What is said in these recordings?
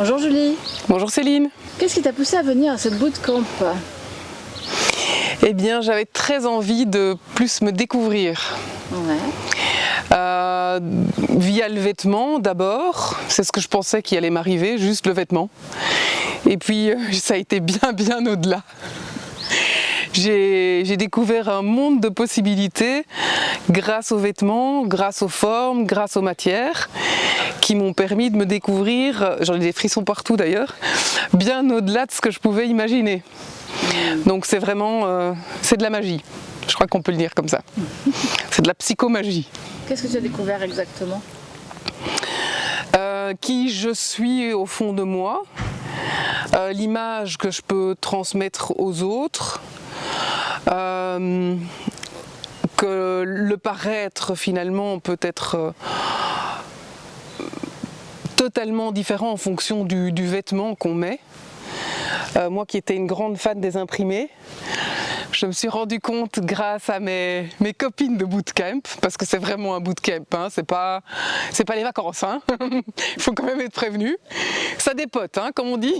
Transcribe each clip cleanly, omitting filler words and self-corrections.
Bonjour Julie. Bonjour Céline. Qu'est-ce qui t'a poussé à venir à ce bootcamp? Eh bien, j'avais très envie de plus me découvrir. Ouais. Via le vêtement d'abord, c'est ce que je pensais qui allait m'arriver, juste le vêtement. Et puis ça a été bien au-delà. J'ai découvert un monde de possibilités grâce aux vêtements, grâce aux formes, grâce aux matières qui m'ont permis de me découvrir, j'en ai des frissons partout d'ailleurs, bien au-delà de ce que je pouvais imaginer. Donc c'est vraiment, c'est de la magie, je crois qu'on peut le dire comme ça. C'est de la psychomagie. Qu'est-ce que tu as découvert exactement? Qui je suis au fond de moi, l'image que je peux transmettre aux autres, que le paraître finalement peut être totalement différent en fonction du vêtement qu'on met. Moi qui étais une grande fan des imprimés, je me suis rendu compte grâce à mes copines de bootcamp, parce que c'est vraiment un bootcamp, hein, c'est pas les vacances, hein. Il faut quand même être prévenu. Ça dépote, hein, comme on dit,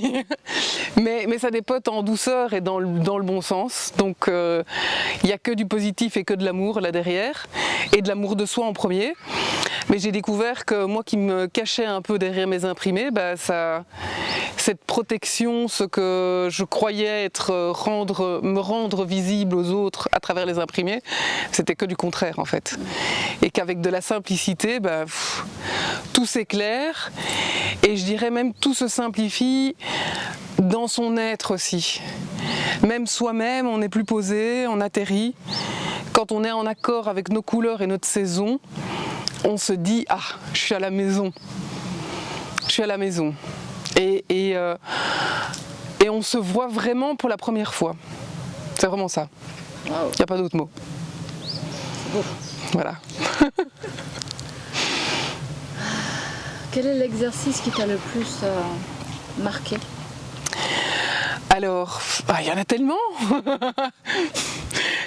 mais ça dépote en douceur et dans le bon sens. Donc il n'y a que du positif et que de l'amour là derrière, et de l'amour de soi en premier. Mais j'ai découvert que moi qui me cachais un peu derrière mes imprimés, cette protection, ce que je croyais être me rendre visible aux autres à travers les imprimés, c'était que du contraire en fait. Et qu'avec de la simplicité, tout s'éclaire, et je dirais même tout se simplifie dans son être aussi. Même soi-même, on est plus posé, on atterrit. Quand on est en accord avec nos couleurs et notre saison, on se dit « Ah, je suis à la maison, je suis à la maison ». Et on se voit vraiment pour la première fois. C'est vraiment ça. Il n'y a pas d'autre mot. C'est beau. Voilà. Quel est l'exercice qui t'a le plus marqué? Alors, il y en a tellement.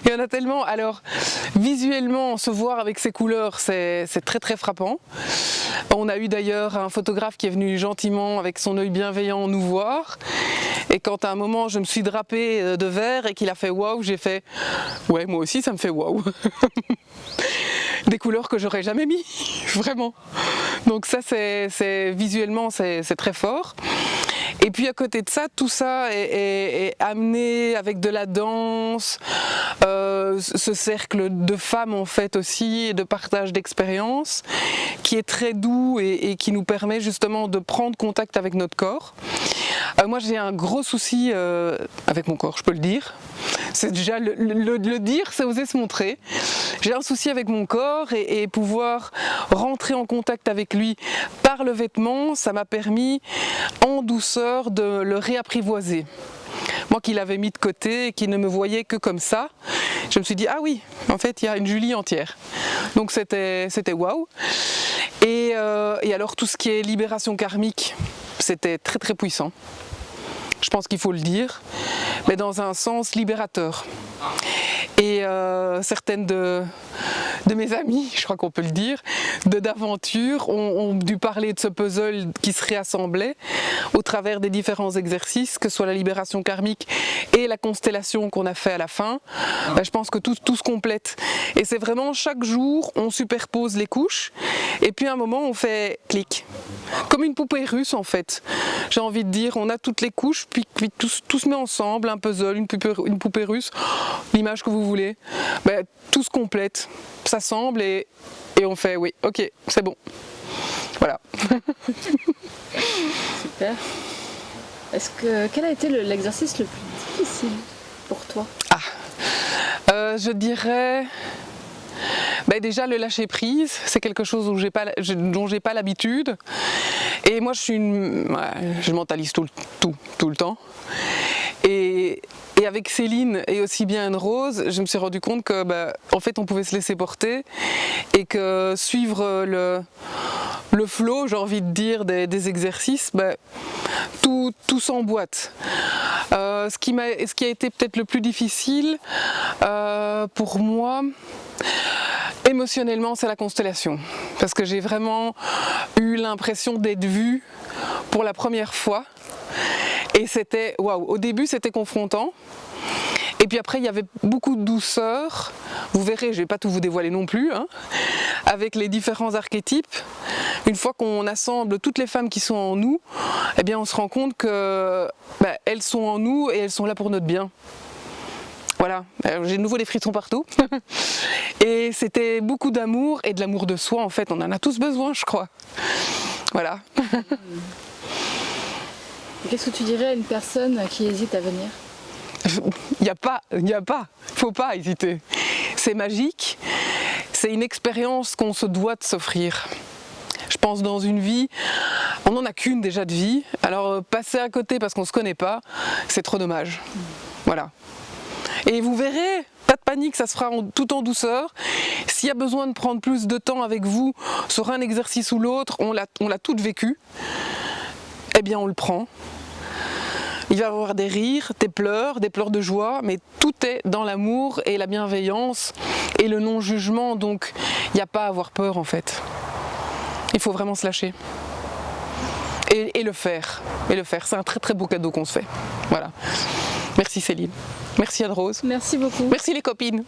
Il y en a tellement. Alors, visuellement, se voir avec ces couleurs, c'est très frappant. On a eu d'ailleurs un photographe qui est venu gentiment, avec son œil bienveillant, nous voir. Et quand à un moment, je me suis drapée de vert et qu'il a fait waouh, j'ai fait ouais, moi aussi, ça me fait waouh. Des couleurs que j'aurais jamais mis, vraiment. Donc ça, visuellement, c'est très fort. Et puis à côté de ça, tout ça est amené avec de la danse, ce cercle de femmes en fait aussi, et de partage d'expériences, qui est très doux et qui nous permet justement de prendre contact avec notre corps. Moi j'ai un gros souci avec mon corps, je peux le dire. C'est déjà le dire, c'est oser se montrer. J'ai un souci avec mon corps et pouvoir rentrer en contact avec lui par le vêtement, ça m'a permis en douceur de le réapprivoiser. Moi qui l'avais mis de côté et qui ne me voyais que comme ça, je me suis dit ah oui, en fait il y a une Julie entière. Donc c'était waouh. Et alors tout ce qui est libération karmique, c'était très puissant. Je pense qu'il faut le dire, mais dans un sens libérateur. Et certaines de mes amies, je crois qu'on peut le dire, d'aventure, ont dû parler de ce puzzle qui se réassemblait au travers des différents exercices, que ce soit la libération karmique et la constellation qu'on a fait à la fin. Je pense que tout se complète. Et c'est vraiment chaque jour, on superpose les couches, et puis à un moment, on fait clic. Comme une poupée russe en fait. J'ai envie de dire, on a toutes les couches, puis tout se met ensemble, un puzzle, une poupée russe, l'image que vous voulez. Tout se complète, s'assemble et on fait oui, ok, c'est bon. Voilà. Super. Quel a été l'exercice le plus difficile pour toi? Je dirais... déjà le lâcher prise, c'est quelque chose dont j'ai pas l'habitude. Et moi je mentalise tout le temps. Et avec Céline et aussi bien Anne-Rose, je me suis rendu compte que en fait on pouvait se laisser porter et que suivre le flow, j'ai envie de dire, des exercices, tout s'emboîte. Ce qui a été peut-être le plus difficile pour moi, Émotionnellement, c'est la constellation, parce que j'ai vraiment eu l'impression d'être vue pour la première fois, et c'était, waouh, au début c'était confrontant, et puis après il y avait beaucoup de douceur, vous verrez, je ne vais pas tout vous dévoiler non plus, hein, avec les différents archétypes. Une fois qu'on assemble toutes les femmes qui sont en nous, eh bien on se rend compte que elles sont en nous et elles sont là pour notre bien. Voilà, j'ai de nouveau des frissons partout. Et c'était beaucoup d'amour et de l'amour de soi en fait, on en a tous besoin je crois. Voilà. Qu'est-ce que tu dirais à une personne qui hésite à venir? Il n'y a pas, faut pas hésiter. C'est magique, c'est une expérience qu'on se doit de s'offrir. Je pense dans une vie, on n'en a qu'une déjà de vie, alors passer à côté parce qu'on ne se connaît pas, c'est trop dommage. Voilà. Et vous verrez, pas de panique, ça se fera tout en douceur. S'il y a besoin de prendre plus de temps avec vous sur un exercice ou l'autre, on l'a toutes vécu, eh bien on le prend. Il va y avoir des rires, des pleurs de joie, mais tout est dans l'amour et la bienveillance et le non-jugement, donc il n'y a pas à avoir peur en fait. Il faut vraiment se lâcher. Et le faire. C'est un très très beau cadeau qu'on se fait. Voilà. Merci Céline. Merci Anne-Rose. Merci beaucoup. Merci les copines.